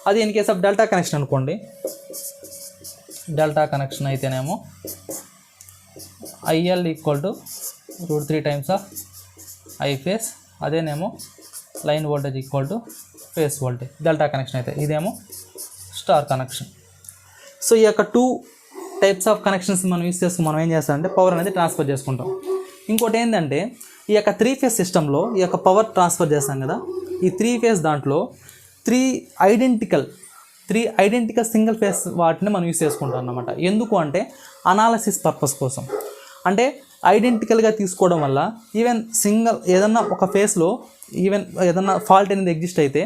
అది in case of delta connection అనుకోండి, డెల్టా కనెక్షన్ అయితేనేమో IL equal to √3 times of I phase. అదేనేమో line voltage equal to phase voltage delta connection అయితే. ఇదేమో స్టార్ కనెక్షన్. సో ఈ యొక్క 2 టైప్స్ ఆఫ్ కనెక్షన్స్ మనం యూస్ చేసుకుని మనం ఏం చేస్తామంటే పవర్ అనేది ట్రాన్స్ఫర్ చేసుకుంటాం. ఇంకోటి ఏంటంటే ఈ యొక్క 3 ఫేస్ సిస్టంలో ఈ యొక్క పవర్ ట్రాన్స్ఫర్ చేస్తాం కదా, ఈ 3 ఫేస్ దాంట్లో 3 ఐడెంటికల్ సింగిల్ ఫేస్ వాటిని మనం యూస్ చేసుకుంటాం అన్నమాట. ఎందుకు అంటే అనాలసిస్ పర్పస్ కోసం. అంటే ఐడెంటికల్గా తీసుకోవడం వల్ల ఈవెన్ సింగిల్ ఏదన్నా ఒక ఫేస్లో ఈవెన్ ఏదన్నా ఫాల్ట్ అనేది ఎగ్జిస్ట్ అయితే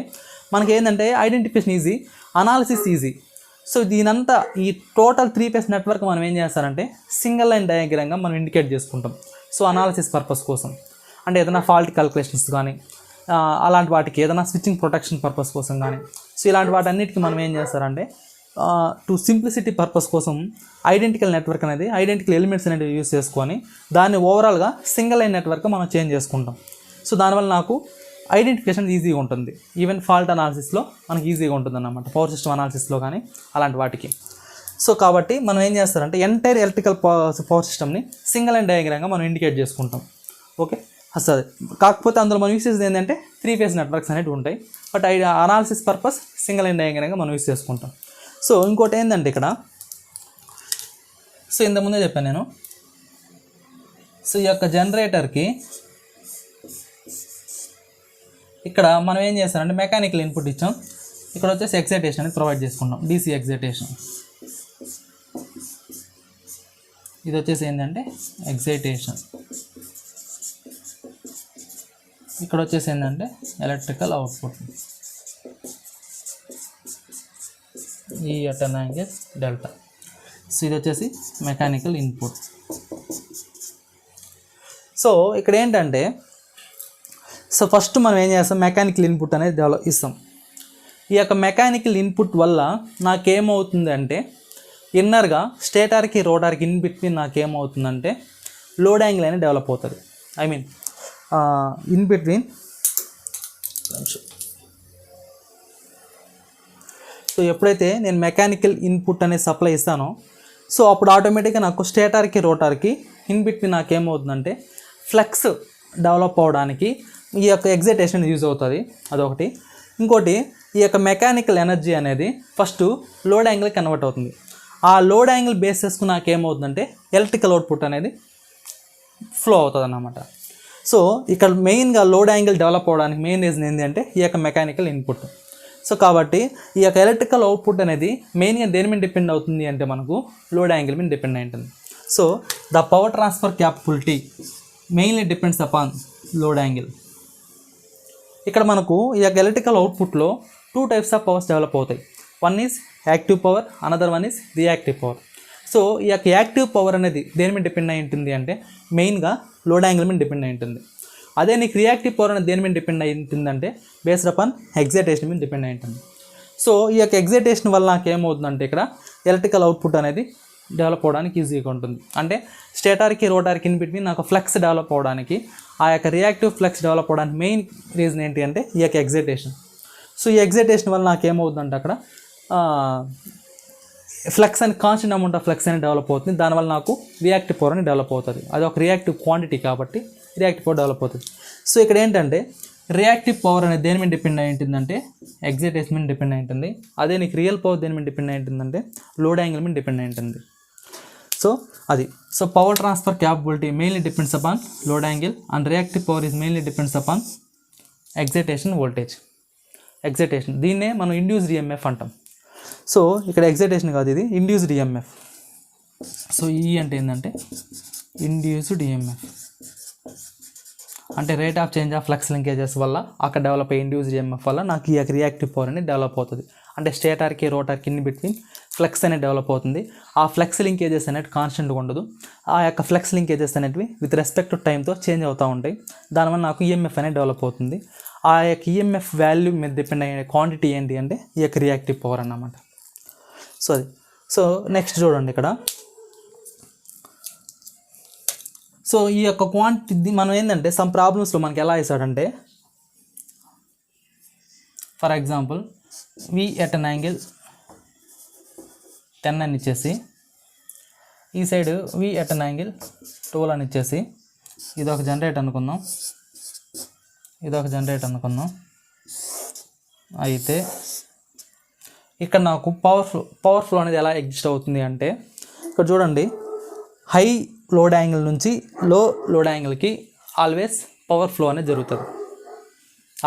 మనకి ఏంటంటే identification easy, analysis easy. So దీనంతా ఈ టోటల్ 3 ఫేస్ నెట్వర్క్ మనం ఏం చేస్తారంటే సింగిల్ లైన్ డయాగ్రామ్గా మనం ఇండికేట్ చేసుకుంటాం. సో అనాలిసిస్ పర్పస్ కోసం, అంటే ఏదైనా ఫాల్ట్ క్యాలిక్యులేషన్స్ కానీ అలాంటి వాటికి, ఏదైనా స్విచ్చింగ్ ప్రొటెక్షన్ పర్పస్ కోసం కానీ, సో ఇలాంటి వాటన్నిటికీ మనం ఏం చేస్తారంటే టు సింప్లిసిటీ పర్పస్ కోసం ఐడెంటికల్ నెట్వర్క్ అనేది ఐడెంటికల్ ఎలిమెంట్స్ అనేవి యూస్ చేసుకొని దాన్ని ఓవరాల్గా సింగిల్ లైన్ నెట్వర్క్ మనం చేంజ్ చేసుకుంటాం. సో దానివల్ల నాకు ఐడెంటిఫికేషన్ ఈజీగా ఉంటుంది. ఈవెన్ ఫాల్ట్ అనాలిసిస్లో మనకి ఈజీగా ఉంటుంది అన్నమాట, పవర్ సిస్టమ్ అనాలిసిస్లో కానీ అలాంటి వాటికి. సో కాబట్టి మనం ఏం చేస్తారంటే ఎంటైర్ ఎలక్ట్రికల్ పవర్ సిస్టమ్ని సింగిల్ లైన్ డయాగ్రామ్గా మనం ఇండికేట్ చేసుకుంటాం. ఓకే, అసలు కాకపోతే అందులో మనం యూస్ చేసేది ఏంటంటే 3 ఫేస్ నెట్వర్క్స్ అనేవి ఉంటాయి. But analysis purpose single line డయాగ్రామ్గా మనం యూస్ చేసుకుంటాం. సో ఇంకోటి ఏంటంటే ఇక్కడ, సో ఇంతకుముందే చెప్పాను నేను, సో ఈ యొక్క జనరేటర్కి ఇక్కడ మనం ఏం చేస్తామంటే మెకానికల్ ఇన్పుట్ ఇచ్చాం. ఇక్కడ వచ్చేసి ఎక్సైటేషన్ అనేది ప్రొవైడ్ చేసుకుంటాం, DC ఎక్సైటేషన్. ఇది వచ్చేసి ఏంటంటే ఎక్సైటేషన్. ఇక్కడ వచ్చేసి ఏంటంటే ఎలక్ట్రికల్ అవుట్పుట్, ఈ అటర్న్ యాంగిల్ డెల్టా. సో ఇది వచ్చేసి మెకానికల్ ఇన్పుట్. సో ఇక్కడ ఏంటంటే, సో ఫస్ట్ మనం ఏం చేస్తాం, మెకానికల్ ఇన్పుట్ అనేది ఇస్తాం. ఈ యొక్క మెకానికల్ ఇన్పుట్ వల్ల నాకేమవుతుంది అంటే ఇన్నర్గా స్టేటర్కి రోటర్కి ఇన్ బిట్వీన్ నాకేమవుతుందంటే లోడ్ యాంగిల్ అనేది డెవలప్ అవుతుంది. I mean in between. So ఎప్పుడైతే నేను మెకానికల్ ఇన్పుట్ అనేది సప్లై ఇస్తానో, సో అప్పుడు ఆటోమేటిక్గా నాకు స్టేటర్కి రోటర్కి ఇన్ బిట్వీన్ నాకేమవుతుందంటే ఫ్లక్స్ డెవలప్ అవడానికి ఈ యొక్క ఎగ్జైటేషన్ యూజ్ అవుతుంది, అదొకటి. ఇంకోటి, ఈ యొక్క మెకానికల్ ఎనర్జీ అనేది ఫస్ట్ లోడ్ యాంగిల్ కన్వర్ట్ అవుతుంది. ఆ లోడ్ యాంగిల్ బేస్ చేసుకుని నాకేమవుతుందంటే ఎలక్ట్రికల్ అవుట్పుట్ అనేది ఫ్లో అవుతుంది అన్నమాట. సో ఇక్కడ మెయిన్గా లోడ్ యాంగిల్ డెవలప్ అవడానికి మెయిన్ రీజన్ ఏంటి అంటే ఈ యొక్క మెకానికల్ ఇన్పుట్. సో కాబట్టి ఈ యొక్క ఎలక్ట్రికల్ అవుట్పుట్ అనేది మెయిన్గా దేని మీద డిపెండ్ అవుతుంది అంటే మనకు లోడ్ యాంగిల్ మీద డిపెండ్ అయి ఉంటుంది. So the power transfer capability mainly depends upon load angle. ఇక్కడ మనకు ఈ యొక్క ఎలక్ట్రికల్ అవుట్పుట్లో 2 టైప్స్ ఆఫ్ పవర్స్ డెవలప్ అవుతాయి. One is active power, another one is reactive power. So ఈ యొక్క యాక్టివ్ పవర్ అనేది దేని మీద డిపెండ్ అయి ఉంటుంది అంటే మెయిన్గా లోడ్ యాంగిల్ మీద డిపెండ్ అయి ఉంటుంది. అదే నీకు రియాక్టివ్ పవర్ అనేది దేని మీద డిపెండ్ అయి ఉంటుందంటే బేస్డ్ అపాన్ ఎగ్జైటేషన్ మీద డిపెండ్ అయి ఉంటుంది. సో ఈ యొక్క ఎగ్జైటేషన్ వల్ల నాకు ఏమవుతుందంటే ఇక్కడ ఎలక్ట్రికల్ అవుట్పుట్ అనేది డెవలప్ అవ్వడానికి ఈజీగా ఉంటుంది. అంటే స్టేటార్కి రోటార్కి ఇన్ బిట్వీన్ నాకు ఫ్లక్స్ డెవలప్ అవ్వడానికి, ఆ యొక్క రియాక్టివ్ ఫ్లక్స్ డెవలప్ అవ్వడానికి మెయిన్ రీజన్ ఏంటి అంటే ఈ యొక్క ఎగ్జైటేషన్. సో ఈ ఎగ్జైటేషన్ వల్ల నాకు ఏమవుతుందంటే అక్కడ ఫ్లక్స్ అని కాన్స్టెంట్ అమౌంట్ ఆఫ్ ఫ్లక్స్ అనేది డెవలప్ అవుతుంది. దానివల్ల నాకు రియాక్టివ్ పవర్ అని డెవలప్ అవుతుంది. అది ఒక రియాక్టివ్ క్వాంటిటీ కాబట్టి రియాక్టివ్ పవర్ డెవలప్ అవుతుంది. సో ఇక్కడ ఏంటంటే రియాక్టివ్ పవర్ అనేది దేని మీద డిపెండ్ అయి ఉంటుందంటే ఎగ్జైటేషన్ మీద డిపెండ్ అయి ఉంటుంది. అదే నీకు రియల్ పవర్ దేని మీద డిపెండ్ అయి ఉంటుందంటే లోడ్ యాంగిల్ మీద డిపెండ్ అయి ఉంటుంది. సో అది so power transfer capability mainly depends upon load angle and reactive power is mainly depends upon excitation voltage. Excitation దీన్నే మనం ఇండ్యూస్డ్ ఈఎంఎఫ్ అంటాం. సో ఇక్కడ ఎగ్జైటేషన్ కాదు, ఇది ఇండ్యూస్డ్ ఈఎంఎఫ్. సో ఈ అంటే ఏంటంటే ఇండ్యూస్డ్ ఈఎంఎఫ్ అంటే rate of change of flux linkages వల్ల అక్కడ డెవలప్ అయ్యే ఇండ్యూస్డ్ ఈఎంఎఫ్ వల్ల నాకు ఈ యొక్క రియాక్టివ్ పవర్ అనేది డెవలప్ అవుతుంది. అంటే స్టేటార్కి రోటార్కి ఇన్ బిట్వీన్ ఫ్లక్స్ అనేది డెవలప్ అవుతుంది. ఆ ఫ్లక్స్ లింకేజెస్ అనేవి కాన్స్టెంట్గా ఉండదు. ఆ యొక్క ఫ్లక్స్ లింకేజెస్ అనేవి విత్ రెస్పెక్ట్ టు టైంతో చేంజ్ అవుతూ ఉంటాయి. దానివల్ల నాకు ఈఎంఎఫ్ అనేది డెవలప్ అవుతుంది. ఆ యొక్క ఈఎంఎఫ్ వాల్యూ మీద డిపెండ్ అయ్యే క్వాంటిటీ ఏంటి అంటే ఈ యొక్క రియాక్టివ్ పవర్ అన్నమాట. సో అది సో నెక్స్ట్ చూడండి ఇక్కడ. సో ఈ యొక్క క్వాంటిటీ మనం ఏంటంటే సమ్ ప్రాబ్లమ్స్లో మనకి ఎలా ఇస్తాడంటే for example V at an angle 10 అని ఇచ్చేసి ఈ side V at an angle 12 అని ఇచ్చేసి ఇదొక జనరేటర్ అనుకుందాం, ఇదొక జనరేటర్ అనుకుందాం. అయితే ఇక్కడ నాకు పవర్ ఫ్లో అనేది ఎలా ఎగ్జిస్ట్ అవుతుంది అంటే ఇక్కడ చూడండి, హై లోడ్ యాంగిల్ నుంచి లో లోడ్ యాంగిల్కి ఆల్వేస్ పవర్ ఫ్లో అనేది జరుగుతుంది.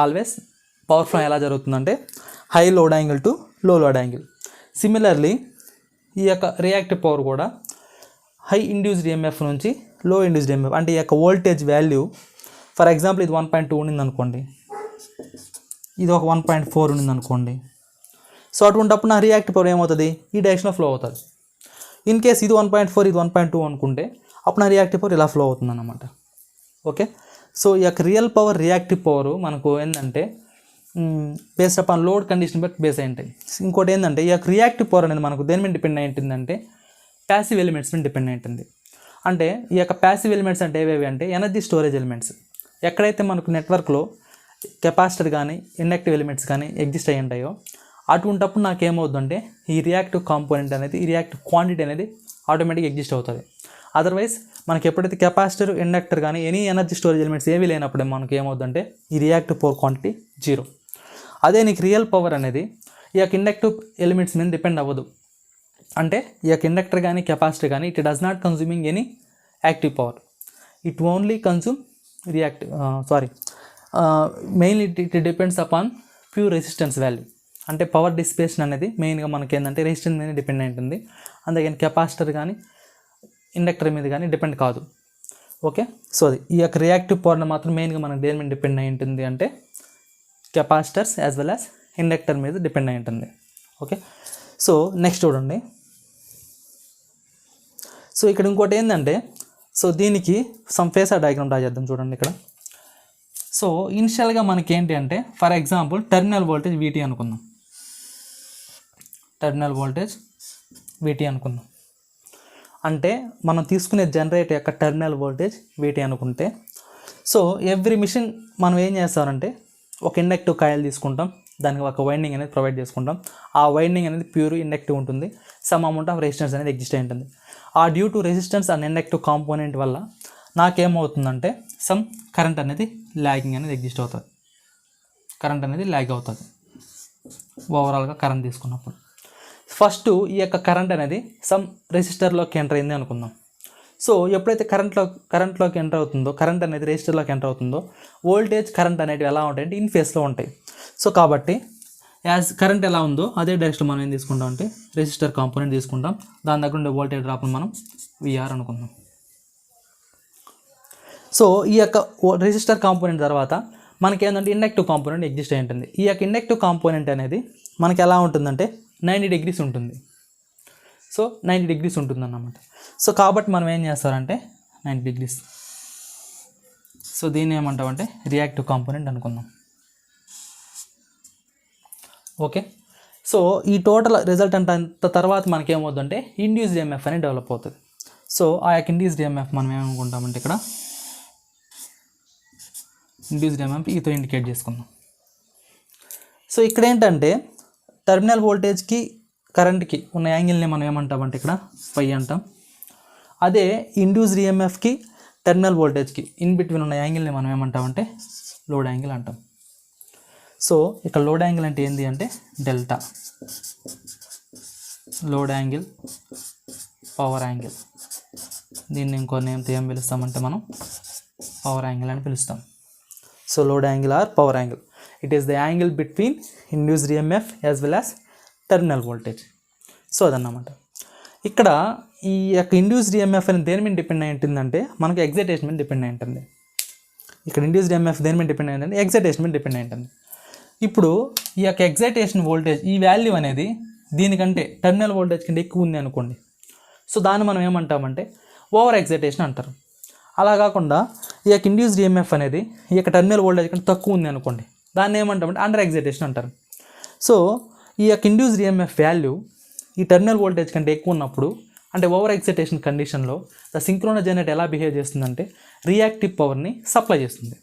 ఆల్వేస్ పవర్ ఫ్లో ఎలా జరుగుతుందంటే హై లోడ్ యాంగిల్ టు లో లోడ్ యాంగిల్. సిమిలర్లీ ఈ యొక్క రియాక్టివ్ పవర్ కూడా హై ఇండ్యూస్డ్ ఈఎంఎఫ్ నుంచి లో ఇండ్యూస్డ్ ఈఎంఎఫ్ అంటే ఈ యొక్క వోల్టేజ్ వాల్యూ ఫర్ ఎగ్జాంపుల్ ఇది 1.2 ఉండింది అనుకోండి, ఇది ఒక 1.4 ఉండింది అనుకోండి. సో అటువంటిప్పుడు నా రియాక్టివ్ పవర్ ఏమవుతుంది, ఈ డైరెక్షన్లో ఫ్లో అవుతుంది. ఇన్ కేస్ ఇది 1.4 ఇది 1.2 అనుకుంటే అప్పుడు నా రియాక్టివ్ పవర్ ఇలా ఫ్లో అవుతుంది అన్నమాట. ఓకే. సో ఈ యొక్క రియల్ పవర్ రియాక్టివ్ పవర్ మనకు ఏంటంటే బేస్డ్ అపాన్ లోడ్ కండిషన్ బట్టి బేస్ అయి ఉంటాయి. ఇంకోటి ఏంటంటే ఈ యొక్క రియాక్టివ్ పవర్ అనేది మనకు దేని మీద డిపెండ్ అయి ఉంటుందంటే ప్యాసివ్ ఎలిమెంట్స్ మీద డిపెండ్ అయి ఉంటుంది. అంటే ఈ యొక్క ప్యాసివ్ ఎలిమెంట్స్ అంటే ఏవేవి అంటే ఎనర్జీ స్టోరేజ్ ఎలిమెంట్స్. ఎక్కడైతే మనకు నెట్వర్క్లో కెపాసిటర్ కానీ ఇండక్టివ్ ఎలిమెంట్స్ కానీ ఎగ్జిస్ట్ అయ్యి ఉంటాయో అటువంటిప్పుడు నాకు ఏమవుతుందంటే ఈ రియాక్టివ్ కాంపోనెంట్ అనేది ఈ రియాక్టివ్ క్వాంటిటీ అనేది ఆటోమేటిక్గా ఎగ్జిస్ట్ అవుతుంది. అదర్వైజ్ మనకి ఎప్పుడైతే కెపాసిటర్ ఇండక్టర్ కానీ ఎనీ ఎనర్జీ స్టోరేజ్ ఎలిమెంట్స్ ఏవి లేనప్పుడే మనకి ఏమవుతుందంటే ఈ రియాక్టివ్ పవర్ క్వాంటిటీ 0. అదే నీకు రియల్ పవర్ అనేది ఈ యొక్క ఇండక్టివ్ ఎలిమెంట్స్ మీద డిపెండ్ అవ్వదు. అంటే ఈ యొక్క ఇండక్టర్ కానీ కెపాసిటర్ కానీ it does not consuming any active power, it only consume mainly it depends upon pure resistance value. అంటే పవర్ డిసిపేషన్ అనేది మెయిన్గా మనకి ఏంటంటే రెసిస్టెన్స్ మీద డిపెండ్ అయి ఉంటుంది. అందుకని కెపాసిటర్ కానీ ఇండక్టర్ మీద కానీ డిపెండ్ కాదు. ఓకే. సో అది ఈ యొక్క రియాక్టివ్ పవర్ మాత్రం మెయిన్గా మనకు దేని మీద డిపెండ్ అయి ఉంటుంది అంటే capacitors as well as inductor మీద డిపెండ్ అయి ఉంటుంది. ఓకే. సో నెక్స్ట్ చూడండి. సో ఇక్కడ ఇంకోటి ఏంటంటే సో దీనికి సమ్ ఫేసర్ డయాగ్రామ్ డ్రా చేద్దాం. చూడండి ఇక్కడ. సో ఇనిషియల్గా మనకి ఏంటి అంటే for example terminal voltage VT అనుకుందాం, టెర్మినల్ వోల్టేజ్ VT అనుకుందాం. అంటే మనం తీసుకునే జనరేటర్ యొక్క టెర్మినల్ వోల్టేజ్ VT అనుకుంటే సో ఎవ్రీ మిషన్ మనం ఏం చేస్తారంటే ఒక ఇండక్టివ్ కాయిల్ తీసుకుంటాం, దానికి ఒక వైండింగ్ అనేది ప్రొవైడ్ చేసుకుంటాం. ఆ వైండింగ్ అనేది ప్యూర్ ఇండక్టివ్ ఉంటుంది. సమ్ అమౌంట్ ఆఫ్ రెసిస్టెన్స్ అనేది ఎగ్జిస్ట్ అయి ఉంటుంది. ఆ due to resistance and inductive component వల్ల నాకేమవుతుందంటే సమ్ కరెంట్ అనేది ల్యాగింగ్ అనేది ఎగ్జిస్ట్ అవుతుంది. కరెంట్ అనేది ల్యాగ్ అవుతుంది ఓవరాల్గా కరెంట్ తీసుకున్నప్పుడు. ఫస్ట్ ఈ యొక్క కరెంట్ అనేది సమ్ రెసిస్టర్లోకి ఎంటర్ అయింది అనుకుందాం. సో ఎప్పుడైతే కరెంట్లోకి ఎంటర్ అవుతుందో, కరెంట్ అనేది రెసిస్టర్లోకి ఎంటర్ అవుతుందో, వోల్టేజ్ కరెంట్ అనేటివి ఎలా ఉంటాయంటే ఇన్ ఫేస్లో ఉంటాయి. సో కాబట్టి యాజ్ కరెంట్ ఎలా ఉందో అదే డైరెక్షన్ మనం ఏం తీసుకుంటాం అంటే రెసిస్టర్ కాంపోనెంట్ తీసుకుంటాం. దాని దగ్గర ఉండే వోల్టేజ్ డ్రాప్ని మనం విఆర్ అనుకుందాం. సో ఈ యొక్క రెసిస్టర్ కాంపోనెంట్ తర్వాత మనకి ఏంటంటే ఇండక్టివ్ కాంపోనెంట్ ఎగ్జిస్ట్ అయి ఉంటుంది. ఈ యొక్క ఇండక్టివ్ కాంపోనెంట్ అనేది మనకి ఎలా ఉంటుందంటే 90 degrees ఉంటుంది. సో 90 degrees ఉంటుంది అన్నమాట. సో కాబట్టి మనం ఏం చేస్తారంటే 90 degrees. సో దీన్ని ఏమంటామంటే రియాక్టివ్ కాంపోనెంట్ అనుకుందాం. ఓకే. సో ఈ టోటల్ రిజల్టెంట్ అంత తర్వాత మనకి ఏమవుతుందంటే ఇండ్యూస్డ్ ఈఎంఎఫ్ అనేది డెవలప్ అవుతుంది. సో ఆ యొక్క ఇండ్యూస్డ్ ఈఎంఎఫ్ మనం ఏమనుకుంటామంటే ఇక్కడ ఇండ్యూస్డ్ ఈఎంఎఫ్ ఈతో ఇండికేట్ చేసుకుందాం. సో ఇక్కడ ఏంటంటే టెర్మినల్ వోల్టేజ్కి కరెంట్కి ఉన్న యాంగిల్ని మనం ఏమంటామంటే ఇక్కడ ఫై అంటాం. అదే ఇండ్యూస్డ్ ఈఎంఎఫ్కి టెర్మినల్ వోల్టేజ్కి ఇన్ బిట్వీన్ ఉన్న యాంగిల్ని మనం ఏమంటామంటే లోడ్ యాంగిల్ అంటాం. సో ఇక్కడ లోడ్ యాంగిల్ అంటే ఏంటి అంటే delta. Load angle, power angle, దీన్ని ఇంకో నేమ్తో ఏం పిలుస్తామంటే మనం పవర్ యాంగిల్ అని పిలుస్తాం. So load angle or power angle, it is the angle between induced EMF as well as terminal voltage. So అదన్నమాట. ఇక్కడ ఈ యొక్క ఇండ్యూస్డ్ ఈఎంఎఫ్ అనేది దేని మీద డిపెండ్ అయి ఉంటుందంటే మనకు ఎగ్జైటేషన్ మీద డిపెండ్ అయి ఉంటుంది. ఇక్కడ ఇండ్యూస్డ్ ఈఎంఎఫ్ దేని మీద డిపెండ్ అయి ఉంటుంది, ఎగ్జైటేషన్ మీద డిపెండ్ అయి ఉంటుంది. ఇప్పుడు ఈ యొక్క ఎగ్జైటేషన్ వోల్టేజ్ ఈ వాల్యూ అనేది దీనికంటే టెర్మినల్ వోల్టేజ్ కంటే ఎక్కువ ఉంది అనుకోండి. సో దాన్ని మనం ఏమంటామంటే ఓవర్ ఎగ్జైటేషన్ అంటారు. అలా కాకుండా ఈ యొక్క ఇండ్యూస్డ్ ఈఎంఎఫ్ అనేది ఈ యొక్క టెర్మినల్ వోల్టేజ్ కంటే తక్కువ ఉంది అనుకోండి, దాన్ని ఏమంటామంటే అండర్ ఎగ్జైటేషన్ అంటారు. సో ఈ యొక్క ఇండ్యూస్డ్ ఈఎంఎఫ్ వాల్యూ ఈ టెర్మినల్ వోల్టేజ్ కంటే ఎక్కువ ఉన్నప్పుడు అంటే ఓవర్ ఎగ్జైటేషన్ కండిషన్లో ద సింక్రోనస్ జనరేటర్ ఎలా బిహేవ్ చేస్తుందంటే రియాక్టివ్ పవర్ని సప్లై చేస్తుంది.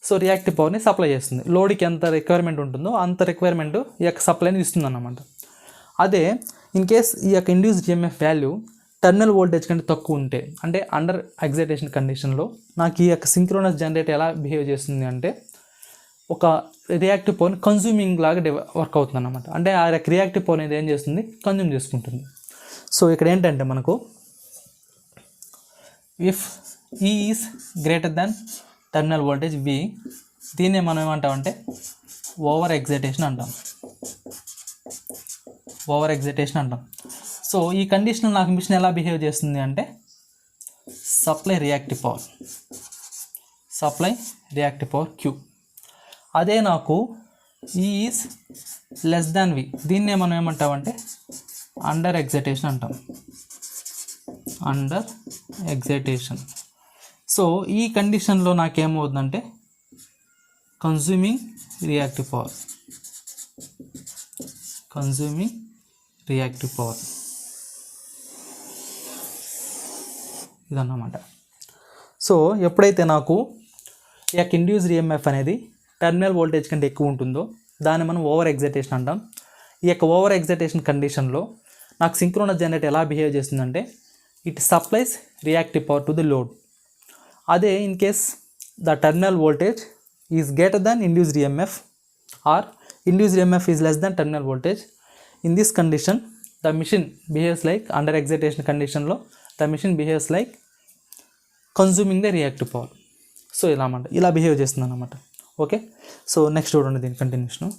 సో రియాక్టివ్ పవర్ని సప్లై చేస్తుంది. లోడ్కి ఎంత రిక్వైర్మెంట్ ఉంటుందో అంత రిక్వైర్మెంట్ ఈ యొక్క సప్లైని ఇస్తుంది అన్నమాట. అదే ఇన్ కేస్ ఈ యొక్క induced EMF value terminal voltage కంటే తక్కువ ఉంటే అంటే అండర్ ఎగ్జైటేషన్ కండిషన్లో నాకు ఈ యొక్క సింక్రోనస్ జనరేటర్ ఎలా బిహేవ్ చేస్తుంది అంటే ఒక రియాక్టివ్ పవర్ని కన్జ్యూమింగ్ లాగా వర్క్ అవుతుంది అన్నమాట. అంటే ఆ యొక్క రియాక్టివ్ పవర్ అనేది ఏం చేస్తుంది, కన్జ్యూమ్ చేసుకుంటుంది. సో ఇక్కడ ఏంటంటే మనకు ఇఫ్ ఈ is greater than terminal voltage V, దీన్నే మనం ఏమంటామంటే ఓవర్ ఎగ్జైటేషన్ అంటాం. ఓవర్ ఎగ్జైటేషన్ అంటాం. సో ఈ కండిషన్లో నాకు మిషన్ ఎలా బిహేవ్ చేస్తుంది అంటే సప్లై రియాక్టివ్ పవర్ క్యూ. అదే నాకు ఈ ఈజ్ లెస్ దాన్ వి, దీన్నే మనం ఏమంటామంటే అండర్ ఎగ్జైటేషన్ అంటాం. Under excitation. సో ఈ కండిషన్లో నాకేమవుతుందంటే కన్జ్యూమింగ్ రియాక్టివ్ పవర్ ఇదన్నమాట. సో ఎప్పుడైతే నాకు ఈ యొక్క ఇండ్యూస్డ్ ఈఎంఎఫ్ అనేది టెర్మినల్ వోల్టేజ్ కంటే ఎక్కువ ఉంటుందో దాన్ని మనం ఓవర్ ఎగ్జైటేషన్ అంటాం. ఈ యొక్క ఓవర్ ఎగ్జైటేషన్ కండిషన్లో నాకు సింక్రోనస్ జనరేటర్ ఎలా బిహేవ్ చేస్తుందంటే it supplies reactive power to the load. అదే in case the terminal voltage is greater than induced EMF or induced EMF is less than terminal voltage, in this condition the machine behaves like under excitation కండిషన్లో the machine behaves like consuming the reactive power. So ఇలా behave చేస్తుంది అన్నమాట. Okay. So next చూడండి దీని continuation.